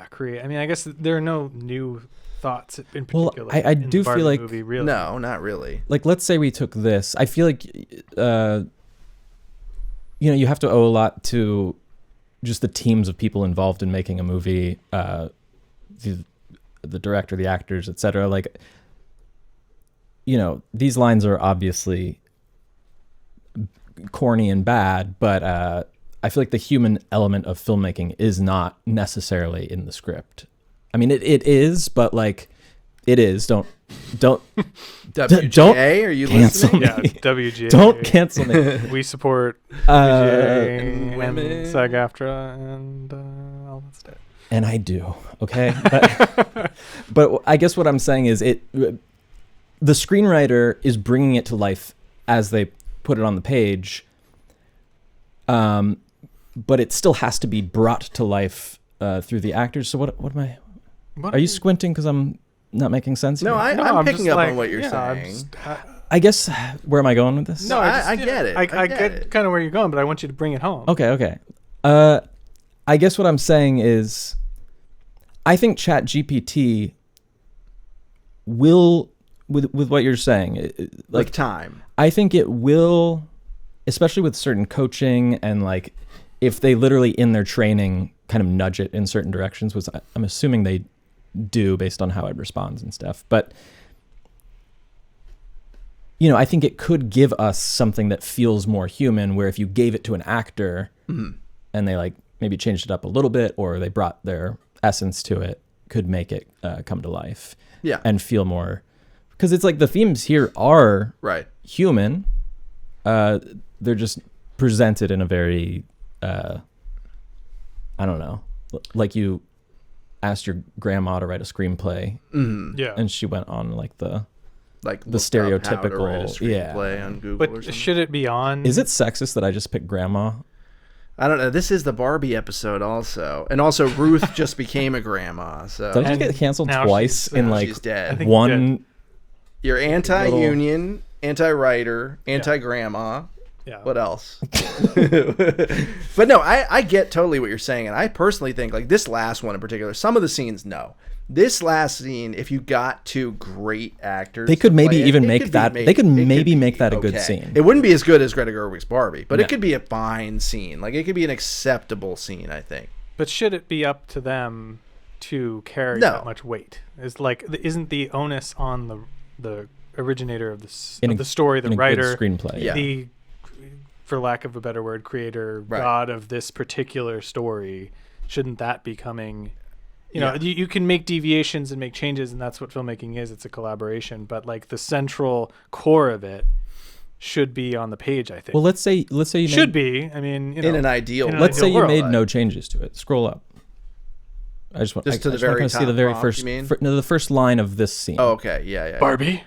create? I mean, I guess there are no new thoughts in particular. Well, I do feel like movie, really. No, not really. Like, let's say we took this. I feel like you have to owe a lot to just the teams of people involved in making a movie, the director, the actors, etc. Like, these lines are obviously corny and bad, but I feel like the human element of filmmaking is not necessarily in the script. I mean, it is, but like, it is. Don't WGA, don't are you cancel listening? me. Yeah, WGA. Don't cancel me. We support WGA and women. SAG-AFTRA and all that stuff. And I do, okay? But I guess what I'm saying is the screenwriter is bringing it to life as they put it on the page, but it still has to be brought to life through the actors. So what am I... Are you squinting because I'm not making sense here? No, I'm picking up on what you're yeah, saying. I guess, where am I going with this? No, I get it. I get kind of where you're going, but I want you to bring it home. Okay. I guess what I'm saying is, I think Chat GPT will, with what you're saying, Like time. I think it will, especially with certain coaching and like, if they literally in their training kind of nudge it in certain directions, which I'm assuming they do based on how it responds and stuff. But, I think it could give us something that feels more human, where if you gave it to an actor and they like maybe changed it up a little bit, or they brought their essence to it, could make it come to life. Yeah. And feel more, because it's like the themes here are Right. human. They're just presented in a very, I don't know, like you asked your grandma to write a screenplay, Yeah. and she went on like the Looked stereotypical, up how to write a screenplay on Google or But something. should it be on? Is it sexist that I just picked grandma? I don't know. This is the Barbie episode also. And also Ruth just became a grandma. So Did I just And get canceled now twice she's- in now like she's dead. I think one? You're anti-union, anti-writer, anti-grandma. Yeah. What else? But no, I get totally what you're saying. And I personally think, like, this last one in particular, some of the scenes, no. This last scene, if you got two great actors, They could to maybe play it, even it make could be that. made- They could it maybe be make that a good okay. scene. It wouldn't be as good as Greta Gerwig's Barbie, but No. it could be a fine scene. Like, it could be an acceptable scene, I think. But should it be up to them to carry No. that much weight? Isn't the onus on the originator of In a- the story, the in a good writer, screenplay. Yeah. the, for lack of a better word, creator, Right. god of this particular story? Shouldn't that be coming? Yeah. You can make deviations and make changes, and that's what filmmaking is. It's a collaboration, but like the central core of it should be on the page, I think. Well, let's say you should be. I mean, In an ideal in an let's say you world. made no changes to it. Scroll up. I just want Just to the I just wanna very kinda see the top very prompt, first you mean? no, the first line of this scene. Oh, okay. Yeah. Barbie.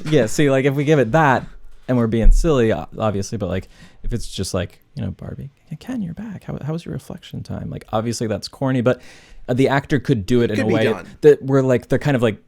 Yeah, see, like if we give it that, and we're being silly, obviously, but like if it's just like, Barbie, Ken, you're back. How was your reflection time? Like, obviously that's corny, but the actor could do it in could a be way done. that we're like, they're kind of like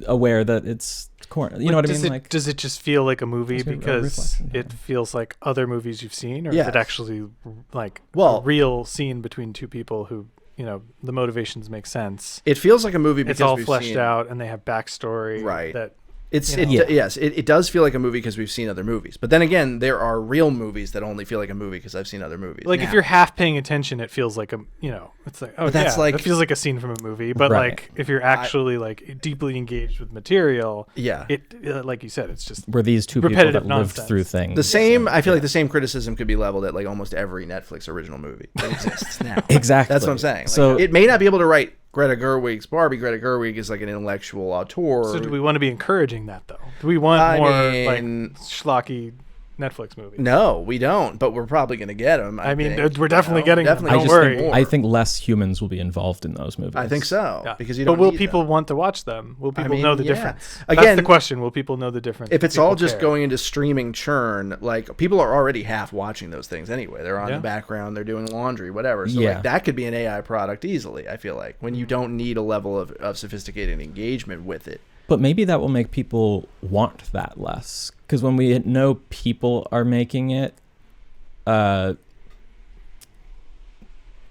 aware that it's corny. You know what I mean? Like, Does it just feel like a movie It's a because reflection, yeah. it feels like other movies you've seen, or is Yes. it actually like Well- a real scene between two people who, the motivations make sense? It feels like a movie because It's all we've fleshed seen, out and they have backstory. Right. That Yes, it does feel like a movie because we've seen other movies. But then again, there are real movies that only feel like a movie because I've seen other movies. like Now, if you're half paying attention, it feels like it's like, oh, But that's yeah, like- it feels like a scene from a movie. But Right. like if you're actually like deeply engaged with material, yeah. it like you said, it's just were these two people that repetitive lived nonsense. through things. The same, I feel like the same criticism could be leveled at like almost every Netflix original movie that exists now. Exactly. That's what I'm saying. Like, So it may not be able to write Greta Gerwig's Barbie. Greta Gerwig is like an intellectual auteur. So do we want to be encouraging that though? Do we want I more mean- like schlocky Netflix movies. No, we don't, but we're probably going to get them. I mean, we're definitely getting them. Don't worry. I think less humans will be involved in those movies. I think so. Yeah. Because you don't But will need people them. want to watch them? Will people know the difference? Again, that's the question. Will people know the difference? If it's all just going into streaming churn, like people are already half watching those things anyway. They're on the background, they're doing laundry, whatever. So like, that could be an AI product easily, I feel like, when you don't need a level of sophisticated engagement with it. But maybe that will make people want that less. Because when we know people are making it,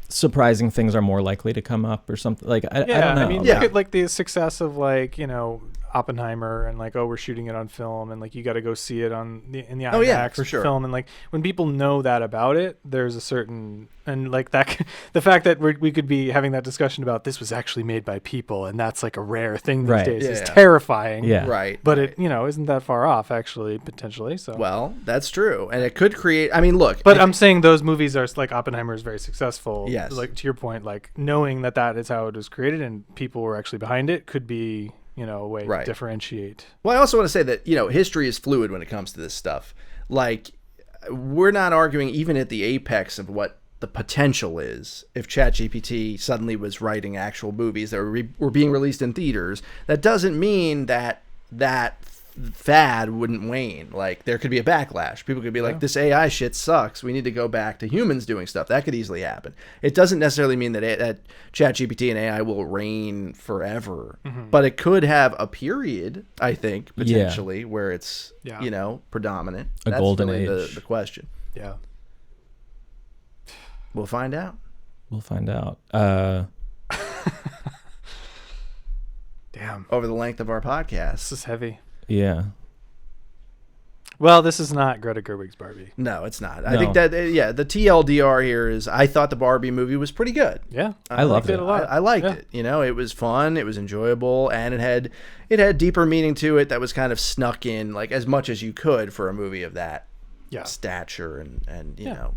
surprising things are more likely to come up or something. Like, I don't know. I mean, look at like the success of like, Oppenheimer, and like, we're shooting it on film, and like you got to go see it in the IMAX for sure. film, and like when people know that about it, there's a certain, and like that the fact that we could be having that discussion about this was actually made by people, and that's like a rare thing these days is terrifying. Yeah, right. But it isn't that far off actually, potentially. So well, that's true, and it could create. I mean, look. But I'm saying those movies are like Oppenheimer is very successful. Yes. Like to your point, like knowing that is how it was created and people were actually behind it could be a way to differentiate. Well, I also want to say that, history is fluid when it comes to this stuff. Like, we're not arguing even at the apex of what the potential is. If Chat GPT suddenly was writing actual movies that were being released in theaters, that doesn't mean that fad wouldn't wane. Like, there could be a backlash. People could be like, this AI shit sucks. We need to go back to humans doing stuff. That could easily happen. It doesn't necessarily mean that ChatGPT and AI will reign forever, but it could have a period, I think, potentially, where it's, predominant. That's golden age. The question. Yeah. We'll find out. Damn. Over the length of our podcast. This is heavy. Yeah. Well, this is not Greta Gerwig's Barbie. No, it's not. I think that, the TLDR here is I thought the Barbie movie was pretty good. Yeah. I loved it a lot. I liked it. It was fun. It was enjoyable. And it had deeper meaning to it that was kind of snuck in, like, as much as you could for a movie of that stature and you know,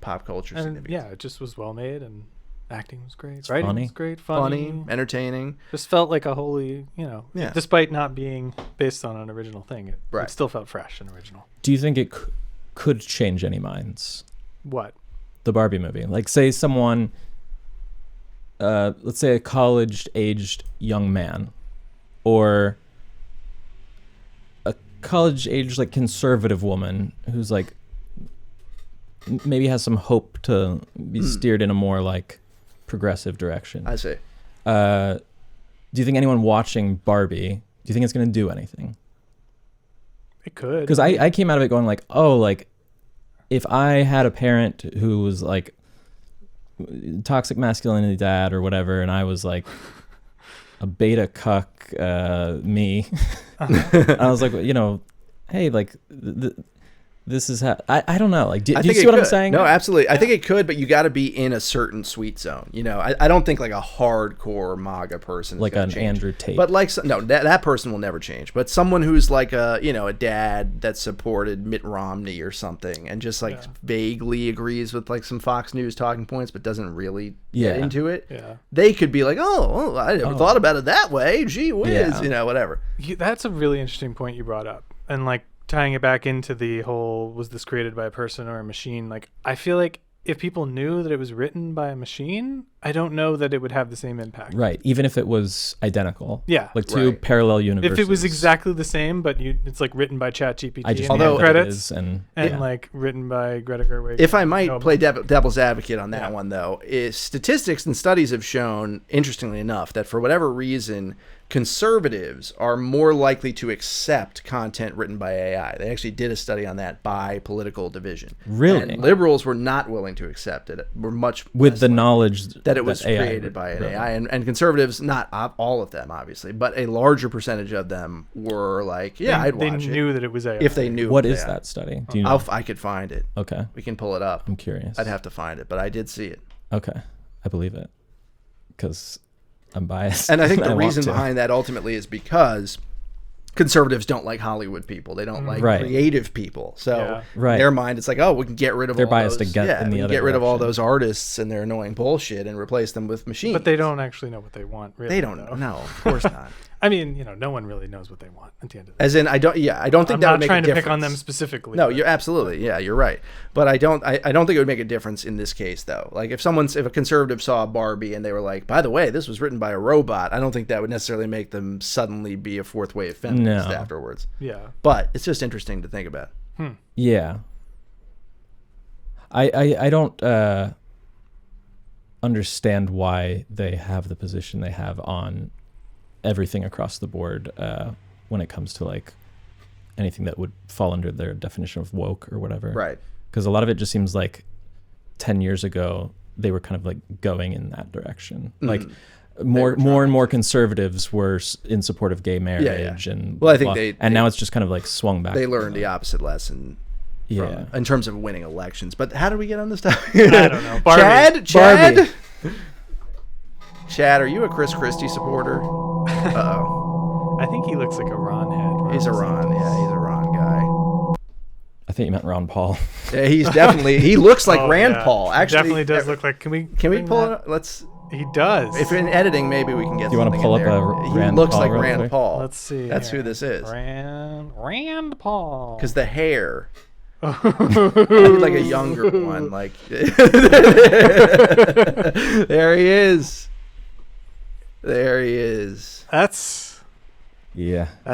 pop culture significance. Yeah, it just was well made and acting was great. Writing was great. Funny, entertaining. Just felt like a wholly, despite not being based on an original thing, it still felt fresh and original. Do you think it could change any minds? What? The Barbie movie. Like, say someone, let's say a college-aged young man, or a college-aged, like, conservative woman who's, like, maybe has some hope to be steered in a more, like, progressive direction. I see. Do you think anyone watching Barbie, do you think it's going to do anything? It could. Because I came out of it going like, oh, like, if I had a parent who was like toxic masculinity dad or whatever, and I was like a beta cuck, me, I was like, hey, like, this is how I don't know. Like, do you see what I'm saying? No, absolutely. I think it could, but you got to be in a certain sweet zone. I don't think like a hardcore MAGA person is like an change. Andrew Tate. But like, no, that person will never change. But someone who's like a dad that supported Mitt Romney or something, and just like vaguely agrees with like some Fox News talking points, but doesn't really get into it. Yeah, they could be like, oh, I never thought about it that way. Gee whiz, whatever. That's a really interesting point you brought up, and like, tying it back into the whole, was this created by a person or a machine? Like, I feel like if people knew that it was written by a machine, I don't know that it would have the same impact. Right. Even if it was identical. Yeah. Like two parallel universes. If it was exactly the same, but it's like written by Chat GPT and credits and like written by Greta Gerwig. If I might play devil's advocate on that one, though, is statistics and studies have shown, interestingly enough, that for whatever reason, conservatives are more likely to accept content written by AI. They actually did a study on that by political division. Really? And liberals were not willing to accept it. Were much with the knowledge that it was created by an AI. And conservatives, not all of them, obviously, but a larger percentage of them were like, I'd watch it. They knew that it was AI. If they knew What is that study? Do you know? I could find it. Okay. We can pull it up. I'm curious. I'd have to find it, but I did see it. Okay. I believe it. Because I'm biased. And I think the reason behind that ultimately is because conservatives don't like Hollywood people. They don't like creative people. So in their mind, it's like, oh, we can get rid of They're biased to get in the other get rid of all those artists and their annoying bullshit and replace them with machines. But they don't actually know what they want, really. They don't know. No, of course not. I mean, no one really knows what they want at the end of the day. As in, I don't think I'm that would not make trying a to difference. pick on them specifically. No, but- you're absolutely, yeah, you're right. But I don't think it would make a difference in this case, though. Like if a conservative saw Barbie and they were like, by the way, this was written by a robot, I don't think that would necessarily make them suddenly be a fourth wave feminist afterwards. Yeah. But it's just interesting to think about. Yeah. I don't understand why they have the position they have on everything across the board when it comes to like anything that would fall under their definition of woke or whatever. Right. Because a lot of it just seems like 10 years ago they were kind of like going in that direction. Like more and more conservatives were in support of gay marriage and well, I think now it's just kind of like swung back. They learned the opposite lesson. Yeah. In terms of winning elections. But how do we get on this topic? I don't know. Barbie. Chad? Chad, are you a Chris Christie supporter? Uh-oh. I think he looks like a Ron head. He's a Ron. Yeah, he's a Ron guy. I think you meant Ron Paul. Yeah, he looks like Rand Paul. Actually, definitely does look like. Can we pull it up? Let's. He does. If in editing, maybe we can get. Do you want to pull up a Rand He looks Paul like real Rand quick? Paul. Let's see. That's here. who this is. Rand Paul. Because the hair. Like a younger one. Like. There he is. There he is. That's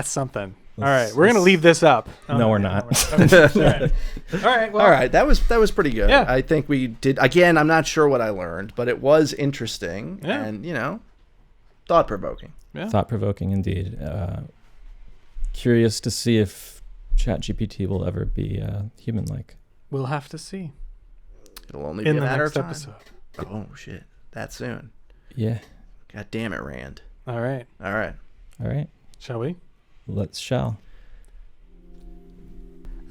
something. All right, we're gonna leave this up. No, we're not. All right. Well, All right, that was pretty good. Yeah. I think we did. Again, I'm not sure what I learned, but it was interesting and thought provoking. Yeah. Thought provoking indeed. Curious to see if Chat GPT will ever be human like. We'll have to see It'll only be in a the matter next of time. episode. Oh shit, that soon. Yeah. God damn it, Rand. All right. All right. All right. Shall we? Shall.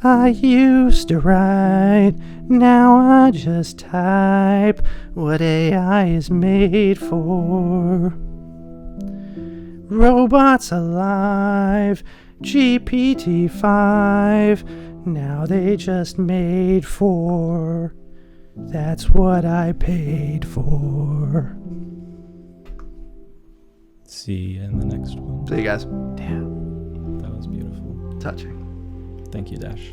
I used to write, now I just type what AI is made for. Robots alive, GPT-5, now they just made for. That's what I paid for. See you in the next one. See you guys. That was beautiful. Touching. Thank you, Dash.